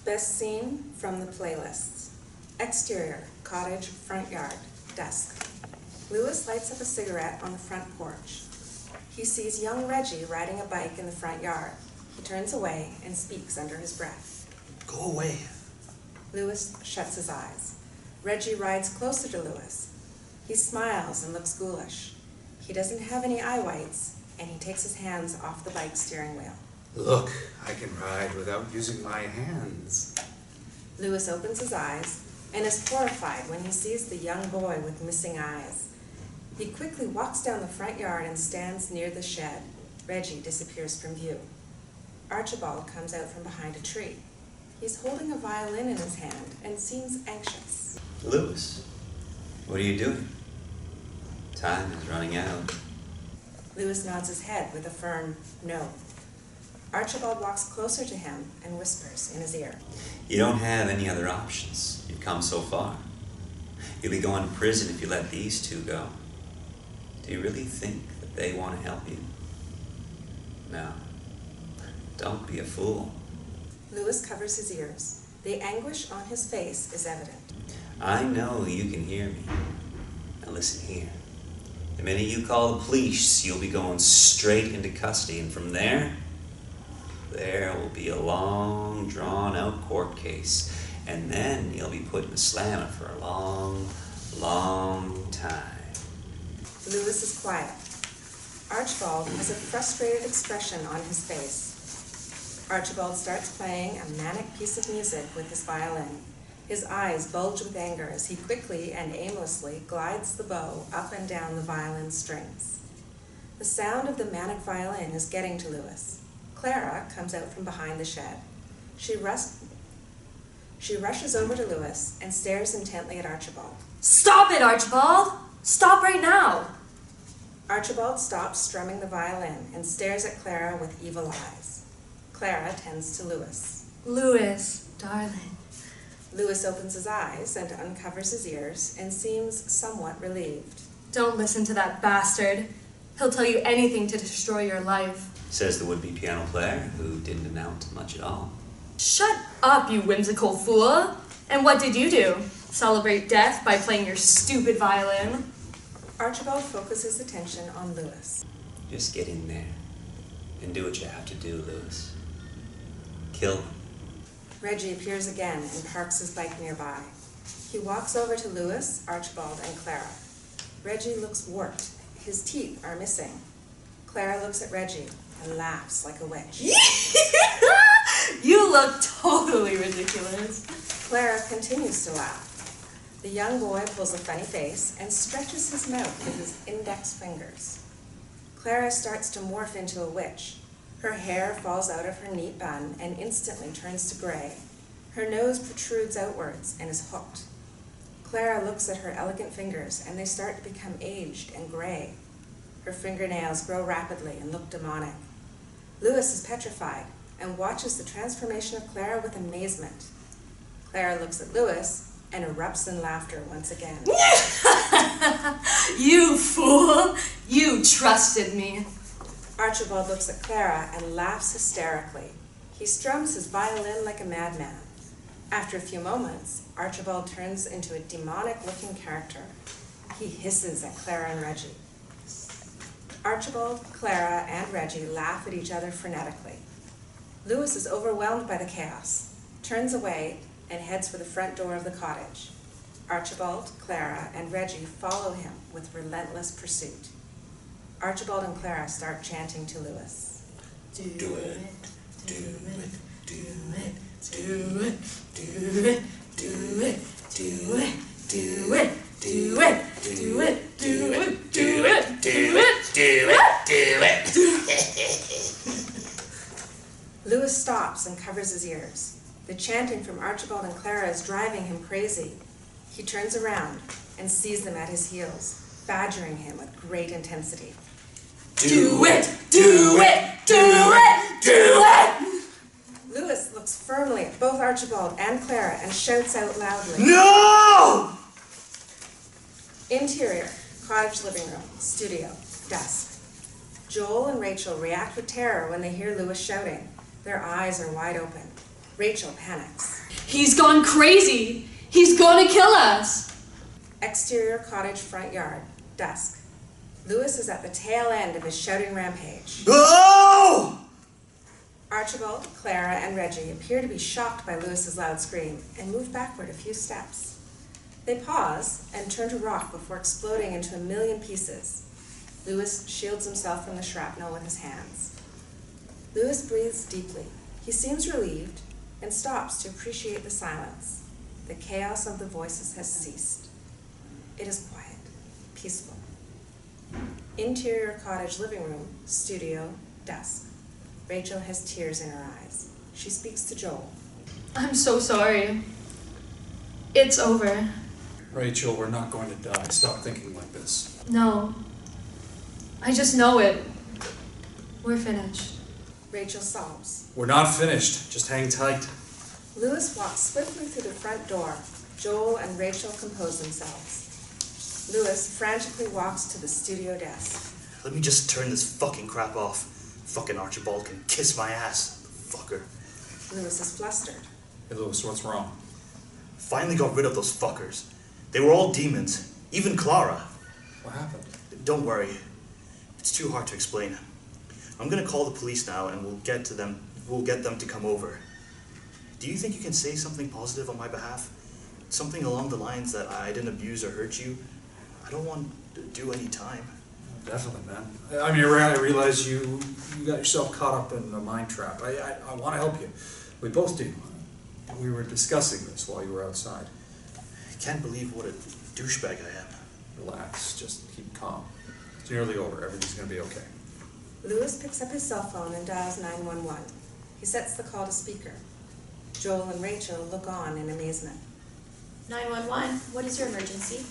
Best scene from the playlists. Exterior, cottage, front yard, desk. Lewis lights up a cigarette on the front porch. He sees young Reggie riding a bike in the front yard. He turns away and speaks under his breath. Go away. Lewis shuts his eyes. Reggie rides closer to Lewis. He smiles and looks ghoulish. He doesn't have any eye whites, and he takes his hands off the bike steering wheel. Look, I can ride without using my hands. Lewis opens his eyes and is horrified when he sees the young boy with missing eyes. He quickly walks down the front yard and stands near the shed. Reggie disappears from view. Archibald comes out from behind a tree. He's holding a violin in his hand and seems anxious. Lewis, what are you doing? Time is running out. Lewis nods his head with a firm no. Archibald walks closer to him and whispers in his ear. You don't have any other options. You've come so far. You'll be going to prison if you let these two go. Do you really think that they want to help you? No. Don't be a fool. Lewis covers his ears. The anguish on his face is evident. I know you can hear me. Now listen here. The minute you call the police, you'll be going straight into custody, and from there will be a long, drawn-out court case, and then you'll be put in a slammer for a long, long time. Lewis is quiet. Archibald has a frustrated expression on his face. Archibald starts playing a manic piece of music with his violin. His eyes bulge with anger as he quickly and aimlessly glides the bow up and down the violin strings. The sound of the manic violin is getting to Lewis. Clara comes out from behind the shed. She rushes over to Lewis and stares intently at Archibald. Stop it, Archibald! Stop right now! Archibald stops strumming the violin and stares at Clara with evil eyes. Clara tends to Lewis. Lewis, darling. Lewis opens his eyes and uncovers his ears and seems somewhat relieved. Don't listen to that bastard. He'll tell you anything to destroy your life. Says the would-be piano player who didn't amount to much at all. Shut up, you whimsical fool! And what did you do? Celebrate death by playing your stupid violin? Archibald focuses attention on Lewis. Just get in there and do what you have to do, Lewis. Kill them. Reggie appears again and parks his bike nearby. He walks over to Lewis, Archibald, and Clara. Reggie looks warped. His teeth are missing. Clara looks at Reggie and laughs like a witch. You look totally ridiculous. Clara continues to laugh. The young boy pulls a funny face and stretches his mouth with his index fingers. Clara starts to morph into a witch. Her hair falls out of her neat bun and instantly turns to gray. Her nose protrudes outwards and is hooked. Clara looks at her elegant fingers and they start to become aged and gray. Her fingernails grow rapidly and look demonic. Lewis is petrified and watches the transformation of Clara with amazement. Clara looks at Lewis and erupts in laughter once again. You fool! You trusted me. Archibald looks at Clara and laughs hysterically. He strums his violin like a madman. After a few moments, Archibald turns into a demonic-looking character. He hisses at Clara and Reggie. Archibald, Clara, and Reggie laugh at each other frenetically. Lewis is overwhelmed by the chaos, turns away, and heads for the front door of the cottage. Archibald, Clara, and Reggie follow him with relentless pursuit. Archibald and Clara start chanting to Lewis. Do it, do it, do it, do it, do it, do it, do it, do it, do it, do it, do it, do it, do it, do it, do it. Lewis stops and covers his ears. The chanting from Archibald and Clara is driving him crazy. He turns around and sees them at his heels, badgering him with great intensity. Do it! Do it! Do it! Do it! Lewis looks firmly at both Archibald and Clara and shouts out loudly. No! Interior, cottage living room, studio, desk. Joel and Rachel react with terror when they hear Lewis shouting. Their eyes are wide open. Rachel panics. He's gone crazy! He's gonna kill us! Exterior cottage front yard, dusk. Lewis is at the tail end of his shouting rampage. Oh! Archibald, Clara, and Reggie appear to be shocked by Lewis's loud scream and move backward a few steps. They pause and turn to rock before exploding into a million pieces. Lewis shields himself from the shrapnel with his hands. Lewis breathes deeply. He seems relieved and stops to appreciate the silence. The chaos of the voices has ceased. It is quiet, peaceful. Interior cottage living room, studio, dusk. Rachel has tears in her eyes. She speaks to Joel. I'm so sorry. It's over. Rachel, we're not going to die. Stop thinking like this. No. I just know it. We're finished. Rachel sobs. We're not finished. Just hang tight. Lewis walks swiftly through the front door. Joel and Rachel compose themselves. Lewis frantically walks to the studio desk. Let me just turn this fucking crap off. Fucking Archibald can kiss my ass, fucker. Lewis is flustered. Hey, Lewis, what's wrong? Finally got rid of those fuckers. They were all demons. Even Clara. What happened? Don't worry. It's too hard to explain. I'm gonna call the police now and we'll get them to come over. Do you think you can say something positive on my behalf? Something along the lines that I didn't abuse or hurt you? I don't want to do any time. Definitely, man. I mean, I realize you got yourself caught up in a mind trap. I want to help you. We both do. We were discussing this while you were outside. I can't believe what a douchebag I am. Relax. Just keep calm. It's nearly over. Everything's going to be okay. Lewis picks up his cell phone and dials 911. He sets the call to speaker. Joel and Rachel look on in amazement. 911, what is your emergency?